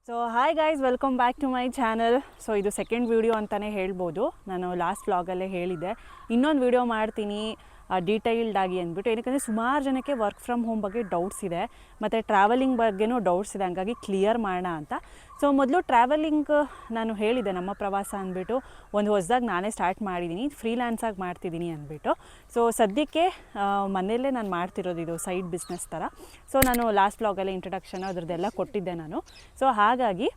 So hi guys, welcome back to my channel. So ಇದು second video ಅಂತಲೇ ಹೇಳ್ಬೋದು. ನಾನು ಲಾಸ್ಟ್ ವ್ಲಾಗಲ್ಲೇ ಹೇಳಿದ್ದೆ ಇನ್ನೊಂದು ವಿಡಿಯೋ ಮಾಡ್ತೀನಿ ಡೀಟೈಲ್ಡ್ ಆಗಿ ಅಂದ್ಬಿಟ್ಟು. ಏನಕ್ಕೆ ಸುಮಾರು ಜನಕ್ಕೆ ವರ್ಕ್ ಫ್ರಮ್ ಹೋಮ್ ಬಗ್ಗೆ ಡೌಟ್ಸ್ ಇದೆ ಮತ್ತು ಟ್ರಾವೆಲಿಂಗ್ ಬಗ್ಗೆನೂ ಡೌಟ್ಸ್ ಇದೆ, ಹಂಗಾಗಿ ಕ್ಲಿಯರ್ ಮಾಡೋಣ ಅಂತ. ಸೊ ಮೊದಲು ಟ್ರಾವೆಲಿಂಗ್ ನಾನು ಹೇಳಿದೆ, ನಮ್ಮ ಪ್ರವಾಸ ಅಂದ್ಬಿಟ್ಟು ಒಂದು ಹೊಸದಾಗಿ ನಾನೇ ಸ್ಟಾರ್ಟ್ ಮಾಡಿದ್ದೀನಿ, ಫ್ರೀಲ್ಯಾನ್ಸಾಗಿ ಮಾಡ್ತಿದ್ದೀನಿ ಅಂದ್ಬಿಟ್ಟು. ಸೊ ಸದ್ಯಕ್ಕೆ ಮನೆಯಲ್ಲೇ ನಾನು ಮಾಡ್ತಿರೋದು, ಇದು ಸೈಡ್ ಬಿಸ್ನೆಸ್ ಥರ. ಸೊ ನಾನು ಲಾಸ್ಟ್ ವ್ಲಾಗಲ್ಲೇ ಇಂಟ್ರಡಕ್ಷನ್ ಅದರದ್ದೆಲ್ಲ ಕೊಟ್ಟಿದ್ದೆ ನಾನು. ಸೊ ಹಾಗಾಗಿ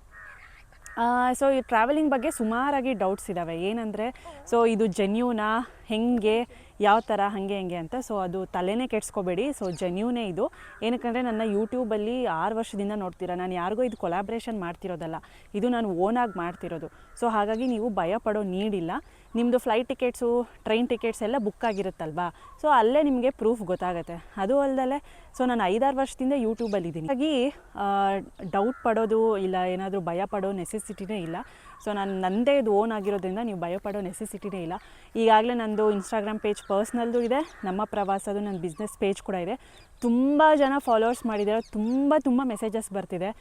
ಸೊ ಈ ಟ್ರಾವೆಲಿಂಗ್ ಬಗ್ಗೆ ಸುಮಾರಾಗಿ ಡೌಟ್ಸ್ ಇದ್ದಾವೆ. ಏನಂದರೆ ಸೊ ಇದು ಜೆನ್ಯೂನಾ, ಹೆಂಗೆ, ಯಾವ ಥರ, ಹಾಗೆ ಹೆಂಗೆ ಅಂತ. ಸೊ ಅದು ತಲೆನೇ ಕೆಡ್ಸ್ಕೋಬೇಡಿ. ಸೊ ಜೆನ್ಯೂನೇ ಇದು. ಏನಕ್ಕಂದರೆ ನನ್ನ ಯೂಟ್ಯೂಬಲ್ಲಿ 6 ವರ್ಷದಿಂದ ನೋಡ್ತೀರಾ. ನಾನು ಯಾರಿಗೂ ಇದು ಕೊಲಾಬ್ರೇಷನ್ ಮಾಡ್ತಿರೋದಲ್ಲ, ಇದು ನಾನು ಓನಾಗಿ ಮಾಡ್ತಿರೋದು. ಸೊ ಹಾಗಾಗಿ ನೀವು ಭಯ ಪಡೋ ನೀಡಿಲ್ಲ. ನಿಮ್ಮದು ಫ್ಲೈಟ್ ಟಿಕೆಟ್ಸು, ಟ್ರೈನ್ ಟಿಕೆಟ್ಸ್ ಎಲ್ಲ ಬುಕ್ ಆಗಿರುತ್ತಲ್ವಾ, ಸೊ ಅಲ್ಲೇ ನಿಮಗೆ ಪ್ರೂಫ್ ಗೊತ್ತಾಗುತ್ತೆ. ಅದು ಅಲ್ಲದೆ ಸೊ ನಾನು 5-6 ವರ್ಷದಿಂದ ಯೂಟ್ಯೂಬಲ್ಲಿದ್ದೀನಿ. ಹಾಗಾಗಿ ಡೌಟ್ ಪಡೋದು ಇಲ್ಲ, ಏನಾದರೂ ಭಯ ಪಡೋ ನೆಸೆಸಿಟಿನೇ ಇಲ್ಲ. ಸೊ ನನ್ನದೇ ಇದು ಓನ್ ಆಗಿರೋದ್ರಿಂದ ನೀವು ಭಯಪಡೋ ನೆಸೆಸಿಟಿನೇ ಇಲ್ಲ. ಈಗಾಗಲೇ ನಂದು ಇನ್ಸ್ಟಾಗ್ರಾಮ್ ಪೇಜ್ ಪರ್ಸ್ನಲ್ದು ಇದೆ, ನಮ್ಮ ಪ್ರವಾಸದು ನನ್ನ ಬಿಸ್ನೆಸ್ ಪೇಜ್ ಕೂಡ ಇದೆ. ತುಂಬ ಜನ ಫಾಲೋವರ್ಸ್ ಮಾಡಿದ್ದಾರೆ, ತುಂಬ ಮೆಸೇಜಸ್ ಬರ್ತಿದೆ,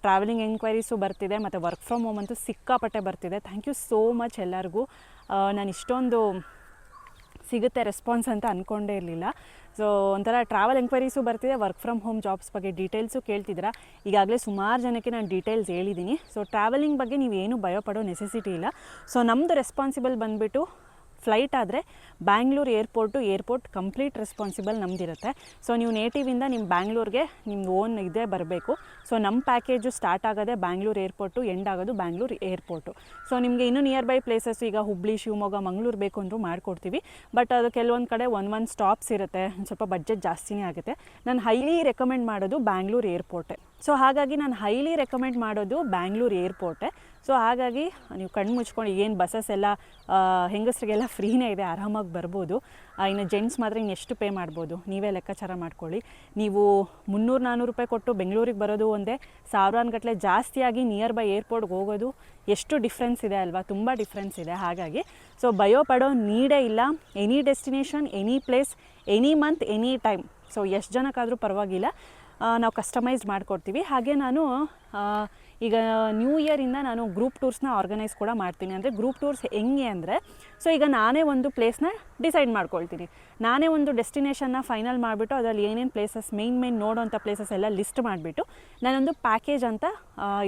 ಟ್ರಾವೆಲಿಂಗ್ ಎಂಕ್ವೈರೀಸು ಬರ್ತಿದೆ, ಮತ್ತು ವರ್ಕ್ ಫ್ರಮ್ ಹೋಮ್ ಅಂತೂ ಸಿಕ್ಕಾಪಟ್ಟೆ ಬರ್ತಿದೆ. ಥ್ಯಾಂಕ್ ಯು ಸೋ ಮಚ್ ಎಲ್ಲರಿಗೂ. ನಾನು ಇಷ್ಟೊಂದು ಸಿಗುತ್ತೆ ರೆಸ್ಪಾನ್ಸ್ ಅಂತ ಅಂದ್ಕೊಂಡೇ ಇರಲಿಲ್ಲ. ಸೊ ಒಂಥರ ಟ್ರಾವೆಲ್ ಎಂಕ್ವೈರೀಸು ಬರ್ತಿದೆ, ವರ್ಕ್ ಫ್ರಮ್ ಹೋಮ್ ಜಾಬ್ಸ್ ಬಗ್ಗೆ ಡೀಟೇಲ್ಸು ಕೇಳ್ತಿದ್ದೀರಾ. ಈಗಾಗಲೇ ಸುಮಾರು ಜನಕ್ಕೆ ನಾನು ಡೀಟೇಲ್ಸ್ ಹೇಳಿದ್ದೀನಿ. ಸೊ ಟ್ರಾವೆಲಿಂಗ್ ಬಗ್ಗೆ ನೀವೇನು ಭಯಪಡೋ ನೆಸೆಸಿಟಿ ಇಲ್ಲ. ಸೊ ನಮ್ಮದು ರೆಸ್ಪಾನ್ಸಿಬಲ್ ಬಂದುಬಿಟ್ಟು ಫ್ಲೈಟ್ ಆದರೆ ಬ್ಯಾಂಗ್ಳೂರು ಏರ್ಪೋರ್ಟ್ ಕಂಪ್ಲೀಟ್ ರೆಸ್ಪಾನ್ಸಿಬಲ್ ನಮ್ಮದಿರುತ್ತೆ. ಸೊ ನೀವು ನೇಟಿವಿಂದ ನಿಮ್ಮ ಬ್ಯಾಂಗ್ಳೂರಿಗೆ ನಿಮ್ಮ ಓನ್ ಇದೇ ಬರಬೇಕು. ಸೊ ನಮ್ಮ ಪ್ಯಾಕೇಜು ಸ್ಟಾರ್ಟ್ ಆಗೋದೇ ಬ್ಯಾಂಗ್ಳೂರು ಏರ್ಪೋರ್ಟು, ಎಂಡ್ ಆಗೋದು ಬ್ಯಾಂಗ್ಳೂರು ಏರ್ಪೋರ್ಟು. ಸೊ ನಿಮಗೆ ಇನ್ನೂ ನಿಯರ್ ಬೈ ಪ್ಲೇಸಸ್, ಈಗ ಹುಬ್ಳಿ, ಶಿವಮೊಗ್ಗ, ಮಂಗಳೂರು ಬೇಕು ಅಂದರೂ ಮಾಡಿಕೊಡ್ತೀವಿ. ಬಟ್ ಅದು ಕೆಲವೊಂದು ಕಡೆ ಒಂದು ಸ್ಟಾಪ್ಸ್ ಇರುತ್ತೆ, ಸ್ವಲ್ಪ ಬಡ್ಜೆಟ್ ಜಾಸ್ತಿನೇ ಆಗುತ್ತೆ. ನಾನು ಹೈಲಿ ರೆಕಮೆಂಡ್ ಮಾಡೋದು ಬ್ಯಾಂಗ್ಳೂರು ಏರ್ಪೋರ್ಟೇ. ಸೊ ಹಾಗಾಗಿ ನಾನು ಹೈಲಿ ರೆಕಮೆಂಡ್ ಮಾಡೋದು ಬ್ಯಾಂಗ್ಳೂರು ಏರ್ಪೋರ್ಟೇ. ಸೊ ಹಾಗಾಗಿ ನೀವು ಕಣ್ಣು ಮುಚ್ಕೊಂಡು, ಏನು ಬಸ್ಸಸ್ ಎಲ್ಲ ಹೆಂಗಸರಿಗೆಲ್ಲ ಫ್ರೀನೇ ಇದೆ, ಆರಾಮಾಗಿ ಬರ್ಬೋದು. ಇನ್ನು ಜೆಂಟ್ಸ್ ಮಾತ್ರ ಇನ್ನು ಎಷ್ಟು ಪೇ ಮಾಡ್ಬೋದು ನೀವೇ ಲೆಕ್ಕಾಚಾರ ಮಾಡ್ಕೊಳ್ಳಿ. ನೀವು 300-400 ರೂಪಾಯಿ ಕೊಟ್ಟು ಬೆಂಗಳೂರಿಗೆ ಬರೋದು ಒಂದೇ, ಸಾವಿರಾನುಗಟ್ಟಲೆ ಜಾಸ್ತಿಯಾಗಿ ನಿಯರ್ ಬೈ ಏರ್ಪೋರ್ಟ್ಗೆ ಹೋಗೋದು ಎಷ್ಟು ಡಿಫ್ರೆನ್ಸ್ ಇದೆ ಅಲ್ವಾ, ತುಂಬ ಡಿಫ್ರೆನ್ಸ್ ಇದೆ. ಹಾಗಾಗಿ ಸೊ ಭಯ ಪಡೋ ನೀಡೇ ಇಲ್ಲ. Any destination, any place, any month, any time. So ಎಷ್ಟು ಜನಕ್ಕಾದರೂ ಪರವಾಗಿಲ್ಲ, ನಾವು ಕಸ್ಟಮೈಸ್ ಮಾಡಿಕೊಡ್ತೀವಿ. ಹಾಗೆ ನಾನು ಈಗ ನ್ಯೂ ಇಯರಿಂದ ನಾನು ಗ್ರೂಪ್ ಟೂರ್ಸ್ನ ಆರ್ಗನೈಸ್ ಕೂಡ ಮಾಡ್ತೀನಿ. ಅಂದರೆ ಗ್ರೂಪ್ ಟೂರ್ಸ್ ಹೆಂಗೆ ಅಂದರೆ, ಸೊ ಈಗ ನಾನೇ ಒಂದು ಪ್ಲೇಸ್ನ ಡಿಸೈಡ್ ಮಾಡ್ಕೊಳ್ತೀನಿ, ನಾನೇ ಒಂದು ಡೆಸ್ಟಿನೇಷನ್ನ ಫೈನಲ್ ಮಾಡಿಬಿಟ್ಟು ಅದರಲ್ಲಿ ಏನೇನು ಪ್ಲೇಸಸ್ ಮೇನ್ ನೋಡೋಂಥ ಪ್ಲೇಸಸ್ ಎಲ್ಲ ಲಿಸ್ಟ್ ಮಾಡಿಬಿಟ್ಟು ನಾನೊಂದು ಪ್ಯಾಕೇಜ್ ಅಂತ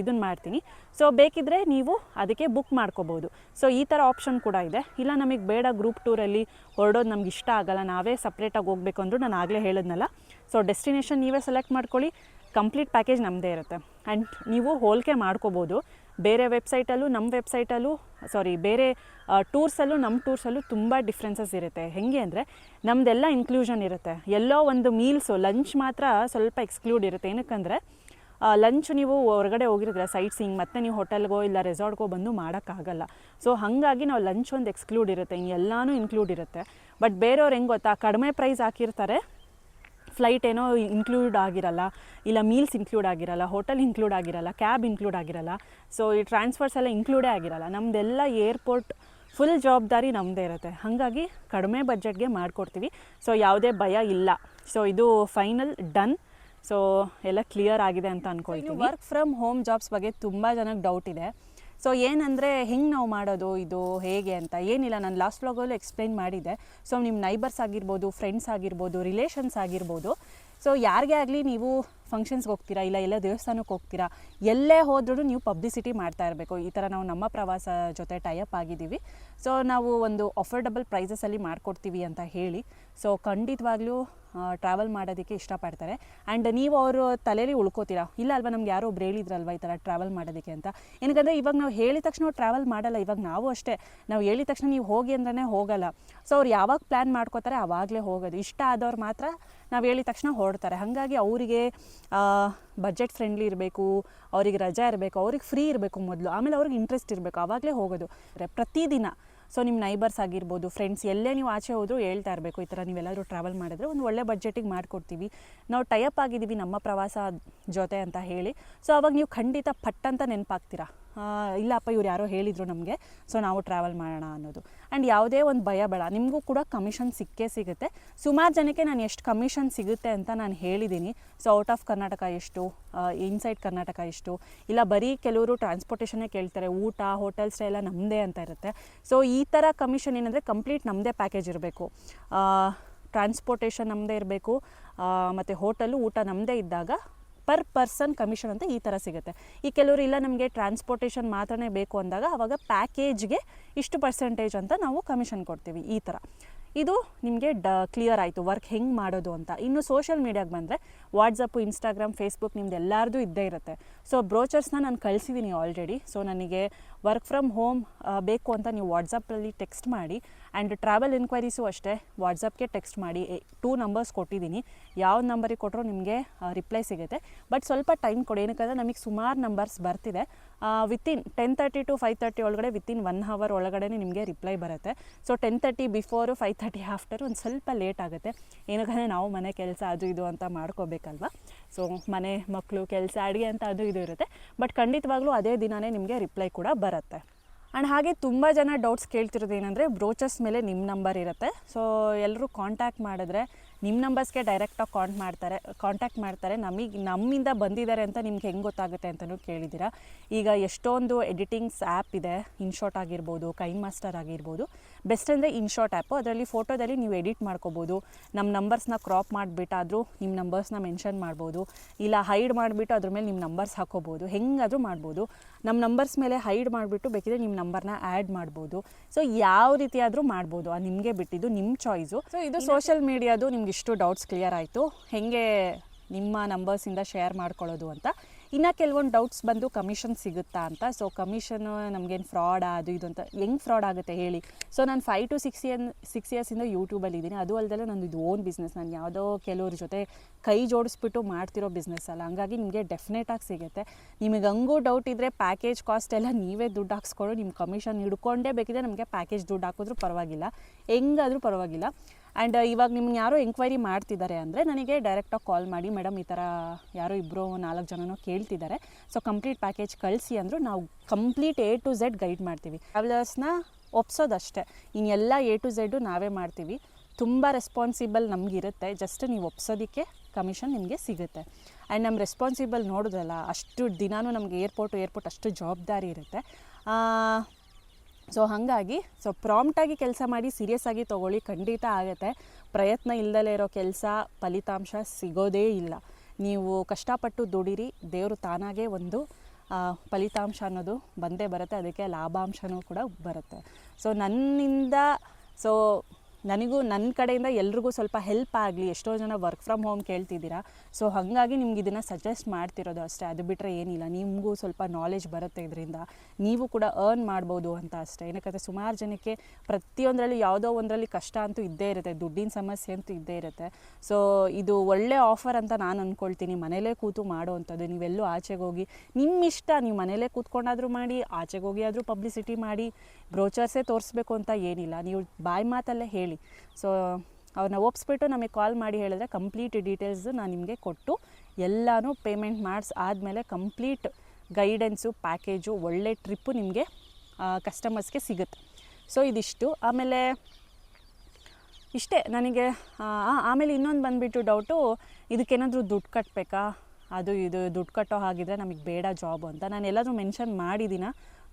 ಇದನ್ನು ಮಾಡ್ತೀನಿ. ಸೊ ಬೇಕಿದ್ದರೆ ನೀವು ಅದಕ್ಕೆ ಬುಕ್ ಮಾಡ್ಕೋಬೋದು. ಸೊ ಈ ಥರ ಆಪ್ಷನ್ ಕೂಡ ಇದೆ. ಇಲ್ಲ ನಮಗೆ ಬೇಡ, ಗ್ರೂಪ್ ಟೂರಲ್ಲಿ ಹೊರಡೋದು ನಮ್ಗೆ ಇಷ್ಟ ಆಗೋಲ್ಲ, ನಾವೇ ಸಪ್ರೇಟಾಗಿ ಹೋಗಬೇಕು ಅಂದರೂ ನಾನು ಆಗಲೇ ಹೇಳಿದ್ನಲ್ಲ, ಸೊ ಡೆಸ್ಟಿನೇಷನ್ ನೀವೇ ಸೆಲೆಕ್ಟ್ ಮಾಡ್ಕೊಳ್ಳಿ, ಕಂಪ್ಲೀಟ್ ಪ್ಯಾಕೇಜ್ ನಮ್ಮದೇ ಇರುತ್ತೆ. ಆ್ಯಂಡ್ ನೀವು ಹೋಲಿಕೆ ಮಾಡ್ಕೋಬೋದು ಬೇರೆ ವೆಬ್ಸೈಟಲ್ಲೂ ನಮ್ಮ ವೆಬ್ಸೈಟಲ್ಲೂ, ಬೇರೆ ಟೂರ್ಸಲ್ಲೂ ನಮ್ಮ ಟೂರ್ಸಲ್ಲೂ ತುಂಬ ಡಿಫ್ರೆನ್ಸಸ್ ಇರುತ್ತೆ. ಹೇಗೆ ಅಂದರೆ ನಮ್ಮದೆಲ್ಲ ಇನ್ಕ್ಲೂಷನ್ ಇರುತ್ತೆ. ಎಲ್ಲೋ ಒಂದು ಮೀಲ್ಸು, ಲಂಚ್ ಮಾತ್ರ ಸ್ವಲ್ಪ ಎಕ್ಸ್ಕ್ಲೂಡ್ ಇರುತ್ತೆ. ಏನಕ್ಕಂದರೆ ಲಂಚ್ ನೀವು ಹೊರಗಡೆ ಹೋಗಿರ್ತೀರ ಸೈಟ್ ಸೀಯಿಂಗ್, ಮತ್ತು ನೀವು ಹೋಟೆಲ್ಗೋ ಇಲ್ಲ ರೆಸಾರ್ಟ್ಗೋ ಬಂದು ಮಾಡೋಕ್ಕಾಗಲ್ಲ. ಸೊ ಹಾಗಾಗಿ ನಾವು ಲಂಚ್ ಒಂದು ಎಕ್ಸ್ಕ್ಲೂಡ್ ಇರುತ್ತೆ, ಇನ್ನೆಲ್ಲನೂ ಇನ್ಕ್ಲೂಡ್ ಇರುತ್ತೆ. ಬಟ್ ಬೇರೆಯವ್ರು ಹೆಂಗೆ ಗೊತ್ತಾ, ಕಡಿಮೆ ಪ್ರೈಸ್ ಹಾಕಿರ್ತಾರೆ, ಫ್ಲೈಟ್ ಏನೋ ಇನ್ಕ್ಲೂಡ್ ಆಗಿರಲ್ಲ, ಇಲ್ಲ ಮೀಲ್ಸ್ ಇನ್ಕ್ಲೂಡ್ ಆಗಿರಲ್ಲ, ಹೋಟೆಲ್ ಇನ್ಕ್ಲೂಡ್ ಆಗಿರಲ್ಲ, ಕ್ಯಾಬ್ ಇನ್ಕ್ಲೂಡ್ ಆಗಿರಲ್ಲ, ಸೊ ಈ ಟ್ರಾನ್ಸ್ಫರ್ಸ್ ಎಲ್ಲ ಇನ್ಕ್ಲೂಡೇ ಆಗಿರಲ್ಲ. ನಮ್ಮದೆಲ್ಲ ಏರ್ಪೋರ್ಟ್ ಫುಲ್ ಜವಾಬ್ದಾರಿ ನಮ್ಮದೇ ಇರುತ್ತೆ. ಹಾಗಾಗಿ ಕಡಿಮೆ ಬಜೆಟ್ಗೆ ಮಾಡಿಕೊಡ್ತೀವಿ. ಸೊ ಯಾವುದೇ ಭಯ ಇಲ್ಲ. ಸೊ ಇದು ಫೈನಲ್ ಡನ್. ಸೊ ಎಲ್ಲ ಕ್ಲಿಯರ್ ಆಗಿದೆ ಅಂತ ಅಂದ್ಕೊಳ್ತೀನಿ. ವರ್ಕ್ ಫ್ರಮ್ ಹೋಮ್ ಜಾಬ್ಸ್ ಬಗ್ಗೆ ತುಂಬ ಜನಕ್ಕೆ ಡೌಟ್ ಇದೆ. ಸೊ ಏನಂದರೆ ಹೆಂಗೆ ನಾವು ಮಾಡೋದು, ಇದು ಹೇಗೆ ಅಂತ. ಏನಿಲ್ಲ, ನಾನು ಲಾಸ್ಟ್ ವ್ಲಾಗಲ್ಲೂ ಎಕ್ಸ್ಪ್ಲೈನ್ ಮಾಡಿದ್ದೆ. ಸೊ ನಿಮ್ಮ ನೈಬರ್ಸ್ ಆಗಿರ್ಬೋದು, ಫ್ರೆಂಡ್ಸ್ ಆಗಿರ್ಬೋದು, ರಿಲೇಷನ್ಸ್ ಆಗಿರ್ಬೋದು, ಸೊ ಯಾರಿಗೇ ಆಗಲಿ ನೀವು ಫಂಕ್ಷನ್ಸ್ಗೆ ಹೋಗ್ತೀರಾ, ಇಲ್ಲ ಎಲ್ಲ ದೇವಸ್ಥಾನಕ್ಕೆ ಹೋಗ್ತೀರಾ, ಎಲ್ಲೇ ಹೋದ್ರೂ ನೀವು ಪಬ್ಲಿಸಿಟಿ ಮಾಡ್ತಾ ಇರಬೇಕು. ಈ ಥರ ನಾವು ನಮ್ಮ ಪ್ರವಾಸ ಜೊತೆ ಟೈಅಪ್ ಆಗಿದ್ದೀವಿ, ಸೊ ನಾವು ಒಂದು ಅಫೋರ್ಡಬಲ್ ಪ್ರೈಸಸಲ್ಲಿ ಮಾಡಿಕೊಡ್ತೀವಿ ಅಂತ ಹೇಳಿ. ಸೊ ಖಂಡಿತವಾಗ್ಲೂ ಟ್ರಾವೆಲ್ ಮಾಡೋದಕ್ಕೆ ಇಷ್ಟಪಡ್ತಾರೆ. ಆ್ಯಂಡ್ ನೀವು ಅವರು ತಲೆಯಲ್ಲಿ ಉಳ್ಕೋತೀರಾ, ಇಲ್ಲ ಅಲ್ವಾ ನಮ್ಗೆ ಯಾರೋ ಒಬ್ರು ಹೇಳಿದ್ರಲ್ವ ಈ ಥರ ಟ್ರಾವೆಲ್ ಮಾಡೋದಕ್ಕೆ ಅಂತ. ಏನಕ್ಕಂದರೆ ಇವಾಗ ನಾವು ಹೇಳಿದ ತಕ್ಷಣ ಟ್ರಾವೆಲ್ ಮಾಡಲ್ಲ. ಇವಾಗ ನಾವು ಅಷ್ಟೇ, ನಾವು ಹೇಳಿದ ತಕ್ಷಣ ನೀವು ಹೋಗಿ ಅಂದ್ರೆ ಹೋಗಲ್ಲ. ಸೊ ಅವ್ರು ಯಾವಾಗ ಪ್ಲ್ಯಾನ್ ಮಾಡ್ಕೋತಾರೆ ಆವಾಗಲೇ ಹೋಗೋದು. ಇಷ್ಟ ಆದವ್ರು ಮಾತ್ರ ನಾವು ಹೇಳಿದ ತಕ್ಷಣ ಹೊರಡ್ತಾರೆ. ಹಾಗಾಗಿ ಅವರಿಗೆ ಬಜೆಟ್ ಫ್ರೆಂಡ್ಲಿ ಇರಬೇಕು, ಅವ್ರಿಗೆ ರಜಾ ಇರಬೇಕು, ಅವ್ರಿಗೆ ಫ್ರೀ ಇರಬೇಕು ಮೊದಲು, ಆಮೇಲೆ ಅವ್ರಿಗೆ ಇಂಟ್ರೆಸ್ಟ್ ಇರಬೇಕು, ಆವಾಗಲೇ ಹೋಗೋದು ಪ್ರತಿದಿನ. ಸೊ ನಿಮ್ಮ ನೈಬರ್ಸ್ ಆಗಿರ್ಬೋದು, ಫ್ರೆಂಡ್ಸ್, ಎಲ್ಲೇ ನೀವು ಆಚೆ ಹೋದರೂ ಹೇಳ್ತಾ ಇರಬೇಕು, ಈ ಥರ ನೀವೆಲ್ಲರೂ ಟ್ರಾವೆಲ್ ಮಾಡಿದ್ರೆ ಒಂದು ಒಳ್ಳೆ ಬಡ್ಜೆಟಿಗೆ ಮಾಡಿಕೊಡ್ತೀವಿ, ನಾವು ಟೈಅಪ್ ಆಗಿದ್ದೀವಿ ನಮ್ಮ ಪ್ರವಾಸ ಜೊತೆ ಅಂತ ಹೇಳಿ. ಸೊ ಅವಾಗ ನೀವು ಖಂಡಿತ ಪಟ್ಟಂತ ನೆನಪಾಗ್ತೀರಾ. ಇಲ್ಲಪ್ಪ ಇವ್ರು ಯಾರೋ ಹೇಳಿದರು ನಮಗೆ, ಸೊ ನಾವು ಟ್ರಾವೆಲ್ ಮಾಡೋಣ ಅನ್ನೋದು. ಆ್ಯಂಡ್ ಯಾವುದೇ ಒಂದು ಭಯ ಬೇಡ, ನಿಮಗೂ ಕೂಡ ಕಮಿಷನ್ ಸಿಕ್ಕೇ ಸಿಗುತ್ತೆ. ಸುಮಾರು ಜನಕ್ಕೆ ನಾನು ಎಷ್ಟು ಕಮಿಷನ್ ಸಿಗುತ್ತೆ ಅಂತ ನಾನು ಹೇಳಿದ್ದೀನಿ. ಸೊ ಔಟ್ ಆಫ್ ಕರ್ನಾಟಕ ಎಷ್ಟು, ಇನ್ಸೈಡ್ ಕರ್ನಾಟಕ ಎಷ್ಟು, ಇಲ್ಲ ಬರೀ ಕೆಲವರು ಟ್ರಾನ್ಸ್ಪೋರ್ಟೇಷನ್ನೇ ಕೇಳ್ತಾರೆ, ಊಟ ಹೋಟೆಲ್ ಸ್ಟೇ ಎಲ್ಲ ನಮ್ಮದೇ ಅಂತ ಇರುತ್ತೆ. ಸೊ ಈ ಥರ ಕಮಿಷನ್ ಏನಂದರೆ ಕಂಪ್ಲೀಟ್ ನಮ್ಮದೇ ಪ್ಯಾಕೇಜ್ ಇರಬೇಕು. ಟ್ರಾನ್ಸ್ಪೋರ್ಟೇಷನ್ ನಮ್ಮದೇ ಇರಬೇಕು, ಮತ್ತು ಹೋಟೆಲು ಊಟ ನಮ್ಮದೇ ಇದ್ದಾಗ ಪರ್ ಪರ್ಸನ್ ಕಮಿಷನ್ ಅಂತ ಈ ಥರ ಸಿಗುತ್ತೆ. ಈ ಕೆಲವರು ಇಲ್ಲ ನಮಗೆ ಟ್ರಾನ್ಸ್ಪೋರ್ಟೇಷನ್ ಮಾತ್ರನೇ ಬೇಕು ಅಂದಾಗ ಆವಾಗ ಪ್ಯಾಕೇಜ್ಗೆ ಇಷ್ಟು ಪರ್ಸೆಂಟೇಜ್ ಅಂತ ನಾವು ಕಮಿಷನ್ ಕೊಡ್ತೀವಿ. ಈ ಥರ ಇದು ನಿಮಗೆ ಕ್ಲಿಯರ್ ಆಯಿತು ವರ್ಕ್ ಹೆಂಗೆ ಮಾಡೋದು ಅಂತ. ಇನ್ನು ಸೋಷಿಯಲ್ ಮೀಡಿಯಾಗೆ ಬಂದರೆ ವಾಟ್ಸಪ್ಪು, ಇನ್ಸ್ಟಾಗ್ರಾಮ್, ಫೇಸ್ಬುಕ್ ನಿಮ್ದು ಎಲ್ಲರದು ಇದ್ದೇ ಇರುತ್ತೆ. ಸೊ ಬ್ರೋಚರ್ಸ್ನ ನಾನು ಕಳಿಸಿದ್ದೀನಿ ಆಲ್ರೆಡಿ. ಸೊ ನನಗೆ ವರ್ಕ್ ಫ್ರಮ್ ಹೋಮ್ ಬೇಕು ಅಂತ ನೀವು ವಾಟ್ಸಪ್ಪಲ್ಲಿ ಟೆಕ್ಸ್ಟ್ ಮಾಡಿ. ಆ್ಯಂಡ್ ಟ್ರಾವೆಲ್ ಎನ್ಕ್ವೈರೀಸು ಅಷ್ಟೇ ವಾಟ್ಸಪ್ಗೆ ಟೆಕ್ಸ್ಟ್ ಮಾಡಿ. 2 ನಂಬರ್ಸ್ ಕೊಟ್ಟಿದ್ದೀನಿ, ಯಾವ ನಂಬರಿಗೆ ಕೊಟ್ಟರು ನಿಮಗೆ ರಿಪ್ಲೈ ಸಿಗುತ್ತೆ. ಬಟ್ ಸ್ವಲ್ಪ ಟೈಮ್ ಕೊಡಿ, ಏನಕ್ಕಂದರೆ ನಮಗೆ ಸುಮಾರು ನಂಬರ್ಸ್ ಬರ್ತಿದೆ. ವಿತಿನ್ 10:30 to 5:30 ಒಳಗಡೆ, ವಿತಿನ್ 1 hour ಒಳಗಡೆ ನಿಮಗೆ ರಿಪ್ಲೈ ಬರುತ್ತೆ. ಸೊ 10:30 ಬಿಫೋರು, 5:30 ಆಫ್ಟರು ಒಂದು ಸ್ವಲ್ಪ ಲೇಟ್ ಆಗುತ್ತೆ. ಏನಕ್ಕಂದರೆ ನಾವು ಮನೆ ಕೆಲಸ ಅದು ಇದು ಅಂತ ಮಾಡ್ಕೋಬೇಕಲ್ವ. ಸೊ ಮನೆ ಮಕ್ಕಳು ಕೆಲಸ ಅಡುಗೆ ಅಂತ ಅದು ಇದು ಇರುತ್ತೆ. ಬಟ್ ಖಂಡಿತವಾಗ್ಲೂ ಅದೇ ದಿನವೇ ನಿಮಗೆ ರಿಪ್ಲೈ ಕೂಡ ಬರುತ್ತೆ. ಆ್ಯಂಡ್ ಹಾಗೆ ತುಂಬ ಜನ ಡೌಟ್ಸ್ ಕೇಳ್ತಿರೋದು ಏನಂದರೆ ಬ್ರೋಚರ್ಸ್ ಮೇಲೆ ನಿಮ್ಮ ನಂಬರ್ ಇರುತ್ತೆ. ಸೊ ಎಲ್ಲರೂ ಕಾಂಟ್ಯಾಕ್ಟ್ ಮಾಡಿದ್ರೆ ನಿಮ್ಮ ನಂಬರ್ಸ್ಗೆ ಡೈರೆಕ್ಟಾಗಿ ಕಾಂಟ್ಯಾಕ್ಟ್ ಮಾಡ್ತಾರೆ. ನಮ್ಮಿಂದ ಬಂದಿದ್ದಾರೆ ಅಂತ ನಿಮ್ಗೆ ಹೆಂಗೆ ಗೊತ್ತಾಗುತ್ತೆ ಅಂತಲೂ ಕೇಳಿದ್ದೀರಾ. ಈಗ ಎಷ್ಟೊಂದು ಎಡಿಟಿಂಗ್ಸ್ ಆ್ಯಪ್ ಇದೆ, ಇನ್ಶಾಟ್ ಆಗಿರ್ಬೋದು, ಕೈನ್ ಮಾಸ್ಟರ್ ಆಗಿರ್ಬೋದು. ಬೆಸ್ಟ್ ಅಂದರೆ ಇನ್ಶಾಟ್ ಆ್ಯಪು. ಅದರಲ್ಲಿ ಫೋಟೋದಲ್ಲಿ ನೀವು ಎಡಿಟ್ ಮಾಡ್ಕೋಬೋದು. ನಮ್ಮ ನಂಬರ್ಸ್ನ ಕ್ರಾಪ್ ಮಾಡಿಬಿಟ್ಟಾದರೂ ನಿಮ್ಮ ನಂಬರ್ಸ್ನ ಮೆನ್ಷನ್ ಮಾಡ್ಬೋದು, ಇಲ್ಲ ಹೈಡ್ ಮಾಡಿಬಿಟ್ಟು ಅದ್ರ ಮೇಲೆ ನಿಮ್ಮ ನಂಬರ್ಸ್ ಹಾಕೋಬೋದು, ಹೆಂಗಾದರೂ ಮಾಡ್ಬೋದು. ನಮ್ಮ ನಂಬರ್ಸ್ ಮೇಲೆ ಹೈಡ್ ಮಾಡಿಬಿಟ್ಟು ಬೇಕಿದ್ರೆ ನಿಮ್ಮ ನಂಬರ್ನ ಆ್ಯಡ್ ಮಾಡ್ಬೋದು. ಸೊ ಯಾವ ರೀತಿ ಆದರೂ ಮಾಡ್ಬೋದು, ಅದು ನಿಮಗೆ ಬಿಟ್ಟಿದ್ದು, ನಿಮ್ಮ ಚಾಯ್ಸು. ಸೊ ಇದು ಸೋಷಿಯಲ್ ಮೀಡಿಯಾದು ನಿಮ್ಗೆ ಇಷ್ಟು ಡೌಟ್ಸ್ ಕ್ಲಿಯರ್ ಆಯಿತು, ಹೇಗೆ ನಿಮ್ಮ ನಂಬರ್ಸಿಂದ ಶೇರ್ ಮಾಡ್ಕೊಳ್ಳೋದು ಅಂತ. ಇನ್ನು ಕೆಲವೊಂದು ಡೌಟ್ಸ್ ಬಂದು ಕಮಿಷನ್ ಸಿಗುತ್ತಾ ಅಂತ. ಸೊ ಕಮಿಷನು ನಮಗೇನು ಫ್ರಾಡಾ ಅದು ಇದು ಅಂತ. ಹೆಂಗೆ ಫ್ರಾಡ್ ಆಗುತ್ತೆ ಹೇಳಿ. ಸೊ ನಾನು 5 to 6 ಇಯರ್ಸಿಂದ ಯೂಟ್ಯೂಬಲ್ಲಿ ಇದ್ದೀನಿ. ಅದು ಅಲ್ಲದೆ ನಂದು ಇದು ಓನ್ ಬಿಸ್ನೆಸ್. ನಾನು ಯಾವುದೋ ಕೆಲವ್ರ ಜೊತೆ ಕೈ ಜೋಡಿಸ್ಬಿಟ್ಟು ಮಾಡ್ತಿರೋ ಬಿಸ್ನೆಸ್ ಅಲ್ಲ. ಹಂಗಾಗಿ ನಿಮಗೆ ಡೆಫಿನೆಟಾಗಿ ಸಿಗುತ್ತೆ. ನಿಮಗೆ ಹಂಗೂ ಡೌಟ್ ಇದ್ದರೆ ಪ್ಯಾಕೇಜ್ ಕಾಸ್ಟ್ ಎಲ್ಲ ನೀವೇ ದುಡ್ಡು ಹಾಕ್ಸ್ಕೊಂಡು ನಿಮ್ಮ ಕಮಿಷನ್ ಹಿಡ್ಕೊಂಡೇ ಬೇಕಿದ್ರೆ ನಮಗೆ ಪ್ಯಾಕೇಜ್ ದುಡ್ಡು ಹಾಕಿದ್ರೂ ಪರವಾಗಿಲ್ಲ, ಹೆಂಗಾದರೂ ಪರವಾಗಿಲ್ಲ. ಆ್ಯಂಡ್ ಇವಾಗ ನಿಮ್ಗೆ ಯಾರೋ ಎಂಕ್ವೈರಿ ಮಾಡ್ತಿದ್ದಾರೆ ಅಂದರೆ ನನಗೆ ಡೈರೆಕ್ಟಾಗಿ ಕಾಲ್ ಮಾಡಿ, ಮೇಡಮ್ ಈ ಥರ ಯಾರೋ 2-4 ಜನನೋ ಕೇಳ್ತಿದ್ದಾರೆ, ಸೊ ಕಂಪ್ಲೀಟ್ ಪ್ಯಾಕೇಜ್ ಕಳಿಸಿ ಅಂದರು ನಾವು complete A to Z guide ಮಾಡ್ತೀವಿ. ಟ್ರಾವೆಲರ್ಸ್ನ ಒಪ್ಸೋದಷ್ಟೇ, ಇನ್ನೆಲ್ಲ A to Z ನಾವೇ ಮಾಡ್ತೀವಿ. ತುಂಬ ರೆಸ್ಪಾನ್ಸಿಬಲ್ ನಮಗಿರುತ್ತೆ. ಜಸ್ಟ್ ನೀವು ಒಪ್ಸೋದಕ್ಕೆ ಕಮಿಷನ್ ನಿಮಗೆ ಸಿಗುತ್ತೆ. ಆ್ಯಂಡ್ ನಮ್ಮ ರೆಸ್ಪಾನ್ಸಿಬಲ್ ನೋಡೋದಲ್ಲ, ಅಷ್ಟು ದಿನಾನೂ ನಮಗೆ ಏರ್ಪೋರ್ಟ್ ಅಷ್ಟು ಜವಾಬ್ದಾರಿ ಇರುತ್ತೆ. ಸೊ ಹಾಗಾಗಿ ಪ್ರಾಂಪ್ಟಾಗಿ ಕೆಲಸ ಮಾಡಿ, ಸೀರಿಯಸ್ಸಾಗಿ ತೊಗೊಳ್ಳಿ, ಖಂಡಿತ ಆಗುತ್ತೆ. ಪ್ರಯತ್ನ ಇಲ್ಲದಲೇ ಇರೋ ಕೆಲಸ ಫಲಿತಾಂಶ ಸಿಗೋದೇ ಇಲ್ಲ. ನೀವು ಕಷ್ಟಪಟ್ಟು ದುಡಿರಿ, ದೇವರು ತಾನಾಗೇ ಒಂದು ಫಲಿತಾಂಶ ಅನ್ನೋದು ಬಂದೇ ಬರುತ್ತೆ. ಅದಕ್ಕೆ ಲಾಭಾಂಶನೂ ಕೂಡ ಬರುತ್ತೆ. ಸೊ ನನಗೂ ನನ್ನ ಕಡೆಯಿಂದ ಎಲ್ರಿಗೂ ಸ್ವಲ್ಪ ಹೆಲ್ಪ್ ಆಗಲಿ. ಎಷ್ಟೋ ಜನ ವರ್ಕ್ ಫ್ರಮ್ ಹೋಮ್ ಕೇಳ್ತಿದ್ದೀರಾ. ಸೊ ಹಾಗಾಗಿ ನಿಮ್ಗೆ ಇದನ್ನು ಸಜೆಸ್ಟ್ ಮಾಡ್ತಿರೋದು ಅಷ್ಟೇ. ಅದು ಬಿಟ್ಟರೆ ಏನಿಲ್ಲ. ನಿಮಗೂ ಸ್ವಲ್ಪ ನಾಲೆಜ್ ಬರುತ್ತೆ, ಇದರಿಂದ ನೀವು ಕೂಡ ಅರ್ನ್ ಮಾಡ್ಬೋದು ಅಂತ ಅಷ್ಟೇ. ಏನಕ್ಕಂದರೆ ಸುಮಾರು ಜನಕ್ಕೆ ಪ್ರತಿಯೊಂದರಲ್ಲಿ ಯಾವುದೋ ಒಂದರಲ್ಲಿ ಕಷ್ಟ ಅಂತೂ ಇದ್ದೇ ಇರುತ್ತೆ, ದುಡ್ಡಿನ ಸಮಸ್ಯೆ ಅಂತೂ ಇದ್ದೇ ಇರುತ್ತೆ. ಸೊ ಇದು ಒಳ್ಳೆ ಆಫರ್ ಅಂತ ನಾನು ಅಂದ್ಕೊಳ್ತೀನಿ. ಮನೇಲೇ ಕೂತು ಮಾಡೋವಂಥದ್ದು. ನೀವೆಲ್ಲೂ ಆಚೆಗೆ ಹೋಗಿ ನಿಮ್ಮ ಇಷ್ಟ, ನೀವು ಮನೇಲೇ ಕೂತ್ಕೊಂಡಾದರೂ ಮಾಡಿ, ಆಚೆಗೆ ಹೋಗಿ ಆದರೂ ಪಬ್ಲಿಸಿಟಿ ಮಾಡಿ, ಬ್ರೋಚರ್ಸೇ ತೋರಿಸ್ಬೇಕು ಅಂತ ಏನಿಲ್ಲ. ನೀವು ಬಾಯಿ ಮಾತಲ್ಲೇ ಹೇಳಿ. ಸೊ ಅವ್ರನ್ನ ಒಪ್ಪಿಸ್ಬಿಟ್ಟು ನಮಗೆ ಕಾಲ್ ಮಾಡಿ ಹೇಳಿದ್ರೆ ಕಂಪ್ಲೀಟ್ ಡೀಟೇಲ್ಸು ನಾನು ನಿಮಗೆ ಕೊಟ್ಟು ಎಲ್ಲನೂ ಪೇಮೆಂಟ್ ಆದಮೇಲೆ ಕಂಪ್ಲೀಟ್ ಗೈಡೆನ್ಸು, ಪ್ಯಾಕೇಜು, ಒಳ್ಳೆ ಟ್ರಿಪ್ಪು ನಿಮಗೆ ಕಸ್ಟಮರ್ಸ್ಗೆ ಸಿಗುತ್ತೆ. ಸೊ ಇದಿಷ್ಟು. ಆಮೇಲೆ ಇಷ್ಟೇ ನನಗೆ. ಆಮೇಲೆ ಇನ್ನೊಂದು ಬಂದುಬಿಟ್ಟು ಡೌಟು, ಇದಕ್ಕೇನಾದರೂ ದುಡ್ಡು ಕಟ್ಟಬೇಕಾ, ಅದು ಇದು ದುಡ್ಡು ಕಟ್ಟೋ ಹಾಗಿದ್ರೆ ನಮಗೆ ಬೇಡ ಜಾಬು ಅಂತ. ನಾನು ಎಲ್ಲಾದರೂ ಮೆನ್ಷನ್ ಮಾಡಿದ್ದೀನ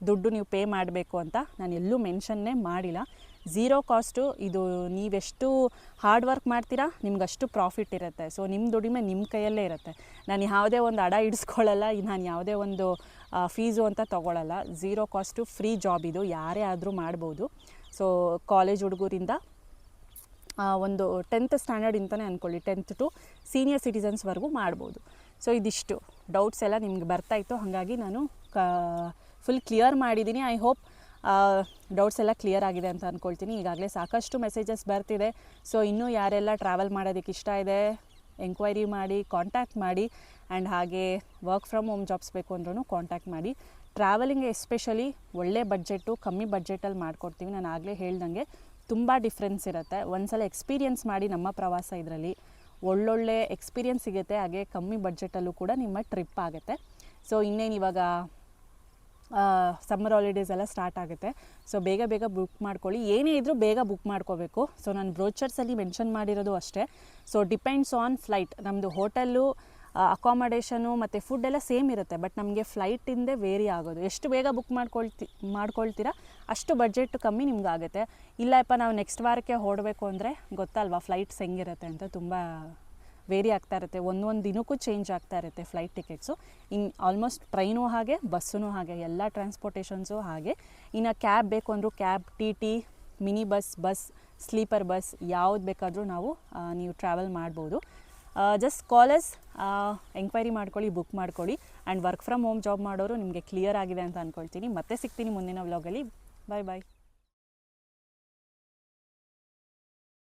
ದುಡ್ಡು ನೀವು ಪೇ ಮಾಡಬೇಕು ಅಂತ? ನಾನು ಎಲ್ಲೂ ಮೆನ್ಷನ್ನೇ ಮಾಡಿಲ್ಲ. 0 ಕಾಸ್ಟು. ಇದು ನೀವೆಷ್ಟು ಹಾರ್ಡ್ ವರ್ಕ್ ಮಾಡ್ತೀರಾ ನಿಮ್ಗಷ್ಟು ಪ್ರಾಫಿಟ್ ಇರುತ್ತೆ. ಸೊ ನಿಮ್ಮ ದುಡಿಮೆ ನಿಮ್ಮ ಕೈಯಲ್ಲೇ ಇರುತ್ತೆ. ನಾನು ಯಾವುದೇ ಒಂದು ಅಡ ಇಡಿಸ್ಕೊಳ್ಳಲ್ಲ, ನಾನು ಯಾವುದೇ ಒಂದು ಫೀಸು ಅಂತ ತೊಗೊಳ್ಳಲ್ಲ. 0 ಕಾಸ್ಟು ಫ್ರೀ ಜಾಬ್ ಇದು, ಯಾರೇ ಆದರೂ ಮಾಡ್ಬೋದು. ಸೊ ಕಾಲೇಜ್ ಹುಡುಗರಿಂದ ಒಂದು 10th ಸ್ಟ್ಯಾಂಡರ್ಡ್ ಅಂತಲೇ ಅಂದ್ಕೊಳ್ಳಿ, 10th to ಸೀನಿಯರ್ ಸಿಟಿಸನ್ಸ್ವರೆಗೂ ಮಾಡ್ಬೋದು. ಸೊ ಇದಿಷ್ಟು ಡೌಟ್ಸ್ ಎಲ್ಲ ನಿಮ್ಗೆ ಬರ್ತಾಯಿತ್ತು, ಹಾಗಾಗಿ ನಾನು ಫುಲ್ ಕ್ಲಿಯರ್ ಮಾಡಿದ್ದೀನಿ. ಐ ಹೋಪ್ ಡೌಟ್ಸ್ ಎಲ್ಲ ಕ್ಲಿಯರ್ ಆಗಿದೆ ಅಂತ ಅಂದ್ಕೊಳ್ತೀನಿ. ಈಗಾಗಲೇ ಸಾಕಷ್ಟು ಮೆಸೇಜಸ್ ಬರ್ತಿದೆ. ಸೊ ಇನ್ನೂ ಯಾರೆಲ್ಲ ಟ್ರಾವೆಲ್ ಮಾಡೋದಕ್ಕೆ ಇಷ್ಟ ಇದೆ ಎಂಕ್ವೈರಿ ಮಾಡಿ, ಕಾಂಟ್ಯಾಕ್ಟ್ ಮಾಡಿ. ಆ್ಯಂಡ್ ಹಾಗೆ ವರ್ಕ್ ಫ್ರಮ್ ಹೋಮ್ ಜಾಬ್ಸ್ ಬೇಕು ಅಂದ್ರೂ ಕಾಂಟ್ಯಾಕ್ಟ್ ಮಾಡಿ. ಟ್ರಾವೆಲಿಂಗ್ ಎಸ್ಪೆಷಲಿ ಒಳ್ಳೆ ಬಡ್ಜೆಟ್ಟು, ಕಮ್ಮಿ ಬಡ್ಜೆಟಲ್ಲಿ ಮಾಡಿಕೊಡ್ತೀವಿ. ನಾನು ಆಗಲೇ ಹೇಳ್ದಂಗೆ ತುಂಬ ಡಿಫ್ರೆನ್ಸ್ ಇರುತ್ತೆ. ಒಂದು ಸಲ ಎಕ್ಸ್ಪೀರಿಯನ್ಸ್ ಮಾಡಿ ನಮ್ಮ ಪ್ರವಾಸ, ಇದರಲ್ಲಿ ಒಳ್ಳೊಳ್ಳೆ ಎಕ್ಸ್ಪೀರಿಯನ್ಸ್ ಸಿಗುತ್ತೆ. ಹಾಗೆ ಕಮ್ಮಿ ಬಡ್ಜೆಟಲ್ಲೂ ಕೂಡ ನಿಮ್ಮ ಟ್ರಿಪ್ ಆಗುತ್ತೆ. ಸೊ ಇನ್ನೇನು ಇವಾಗ ಸಮ್ಮರ್ ಹಾಲಿಡೇಸ್ ಎಲ್ಲ ಸ್ಟಾರ್ಟ್ ಆಗುತ್ತೆ. ಸೊ ಬೇಗ ಬೇಗ ಬುಕ್ ಮಾಡ್ಕೊಳ್ಳಿ, ಏನೇ ಇದ್ದರೂ ಬೇಗ ಬುಕ್ ಮಾಡ್ಕೋಬೇಕು. ಸೊ ನಾನು ಬ್ರೋಚರ್ಸಲ್ಲಿ ಮೆನ್ಷನ್ ಮಾಡಿರೋದು ಅಷ್ಟೇ. So depends on flight. ನಮ್ಮದು ಹೋಟೆಲ್ಲು, ಅಕಾಮಡೇಷನು ಮತ್ತು ಫುಡ್ ಎಲ್ಲ ಸೇಮ್ ಇರುತ್ತೆ, ಬಟ್ ನಮಗೆ ಫ್ಲೈಟಿಂದೇ ವೇರಿ ಆಗೋದು. ಎಷ್ಟು ಬೇಗ ಬುಕ್ ಮಾಡ್ಕೊಳ್ತೀರಾ ಅಷ್ಟು ಬಡ್ಜೆಟ್ ಕಮ್ಮಿ ನಿಮ್ಗೆ ಆಗುತ್ತೆ. ಇಲ್ಲಪ್ಪ ನಾವು ನೆಕ್ಸ್ಟ್ ವಾರಕ್ಕೆ ಹೊರಡಬೇಕು ಅಂದರೆ ಗೊತ್ತಲ್ವಾ ಫ್ಲೈಟ್ಸ್ ಹೆಂಗಿರುತ್ತೆ ಅಂತ, ತುಂಬ ವೇರಿ ಆಗ್ತಾ ಇರುತ್ತೆ, ಒಂದೊಂದು ದಿನಕ್ಕೂ ಚೇಂಜ್ ಆಗ್ತಾ ಇರುತ್ತೆ ಫ್ಲೈಟ್ ಟಿಕೆಟ್ಸು. ಇನ್ನು ಆಲ್ಮೋಸ್ಟ್ ಟ್ರೈನು ಹಾಗೆ, ಬಸ್ಸೂ ಹಾಗೆ, ಎಲ್ಲ ಟ್ರಾನ್ಸ್ಪೋರ್ಟೇಷನ್ಸು ಹಾಗೆ. ಇನ್ನು ಕ್ಯಾಬ್ ಬೇಕು ಅಂದರೂ cab, T mini bus, sleeper bus, ಯಾವ್ದು ಬೇಕಾದರೂ ನೀವು ಟ್ರಾವೆಲ್ ಮಾಡ್ಬೋದು. ಜಸ್ಟ್ ಕಾಲಸ್, ಎಂಕ್ವೈರಿ ಮಾಡ್ಕೊಳ್ಳಿ, ಬುಕ್ ಮಾಡ್ಕೊಳ್ಳಿ. And work from home job ಮಾಡೋರು ನಿಮಗೆ ಕ್ಲಿಯರ್ ಆಗಿದೆ ಅಂತ ಅಂದ್ಕೊಳ್ತೀನಿ. ಮತ್ತೆ ಸಿಗ್ತೀನಿ ಮುಂದಿನ ವ್ಲಾಗಲ್ಲಿ. ಬಾಯ್ ಬಾಯ್.